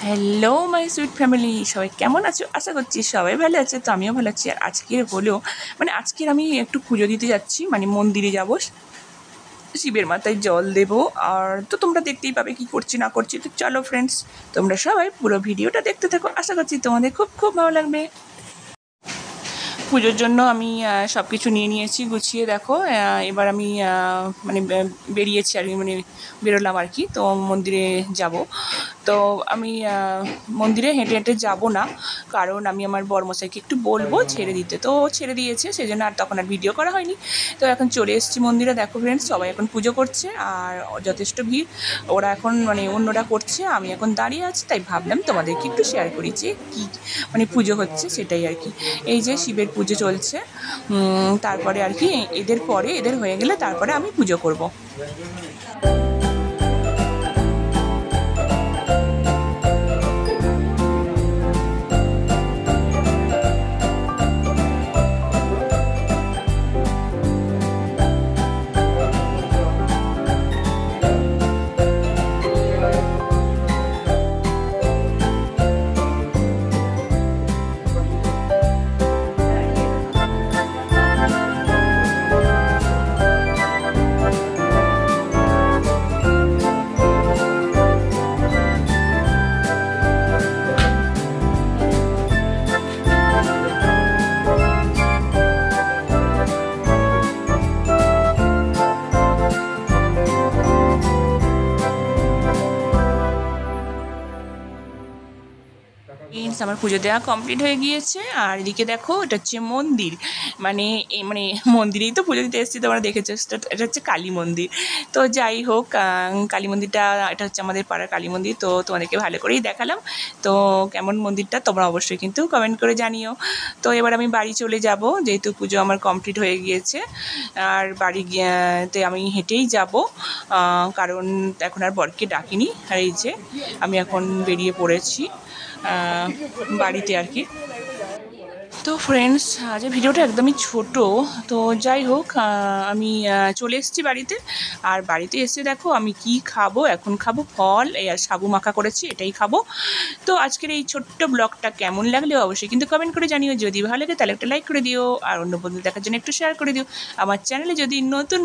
Hello my sweet family, সবাই কেমন আছো? আশা করছি সবাই ভালো আছে। তো আমিও ভালো আছি। আর আজকের হলো আজকের আমি একটু পুজো দিতে যাচ্ছি, মন্দিরে যাব, শিবের মাথায় জল দেব। আর তো তোমরা দেখতেই পাবে কি করছি না করছি। তো চলো ফ্রেন্ডস, তোমরা সবাই পুরো ভিডিওটা দেখতে থাকো। আশা করছি তোমাদের খুব খুব ভালো লাগবে। পুজোর জন্য আমি সব কিছু নিয়ে নিয়েছি গুছিয়ে। দেখো এবার আমি বেরিয়েছি আর কি, বেরোলাম আর কি। তো মন্দিরে যাব। তো আমি মন্দিরে হেঁটে হেঁটে যাব না, কারণ আমি আমার বরমশাইকে একটু বলবো ছেড়ে দিতে। তো ছেড়ে দিয়েছে, সেই জন্য আর তখন আর ভিডিও করা হয়নি। তো এখন চলে এসেছি মন্দিরে। দেখো ফ্রেন্ডস, সবাই এখন পুজো করছে আর যথেষ্ট ভিড়। ওরা এখন অন্যরা করছে, আমি এখন দাঁড়িয়ে আছি। তাই ভাবলাম তোমাদেরকে একটু শেয়ার করি যে কী পুজো হচ্ছে সেটাই আর কি। এই যে শিবের পুজো চলছে, তারপরে আর কি এদের হয়ে গেলে তারপরে আমি পুজো করব। আমার পুজো দেওয়া কমপ্লিট হয়ে গিয়েছে। আর এদিকে দেখো, এটা হচ্ছে মন্দির, মন্দিরেই তো পুজো দিতে এসেছি, তোমরা দেখেছো। এটা হচ্ছে কালী মন্দির। তো যাই হোক, কালী মন্দিরটা, এটা হচ্ছে আমাদের পাড়ার কালী মন্দির। তো তোমাদেরকে ভালো করেই দেখালাম। তো কেমন মন্দিরটা তোমরা অবশ্যই কিন্তু কমেন্ট করে জানিও। তো এবার আমি বাড়ি চলে যাব, যেহেতু পুজো আমার কমপ্লিট হয়ে গিয়েছে। আর বাড়ি গিয়েতে আমি হেঁটেই যাব, কারণ এখন আর বরকে ডাকিনি। আর এই যে আমি এখন বেরিয়ে পড়েছি বাড়িতে আর কি। তো ফ্রেন্ডস, আজ ভিডিওটা একদমই ছোট। তো যাই হোক, আমি চলে এসেছি বাড়িতে। আর বাড়িতে এসে দেখো আমি কি খাবো। এখন খাবো ফল, এই আর সাবু মাখা করেছি, এটাই খাবো। তো আজকের এই ছোট্ট ব্লগটা কেমন লাগলে অবশ্যই কিন্তু কমেন্ট করে জানিও। যদি ভালো লাগে তাহলে একটা লাইক করে দিও, আর অন্য বন্ধু দেখার জন্য একটু শেয়ার করে দিও। আমার চ্যানেলে যদি নতুন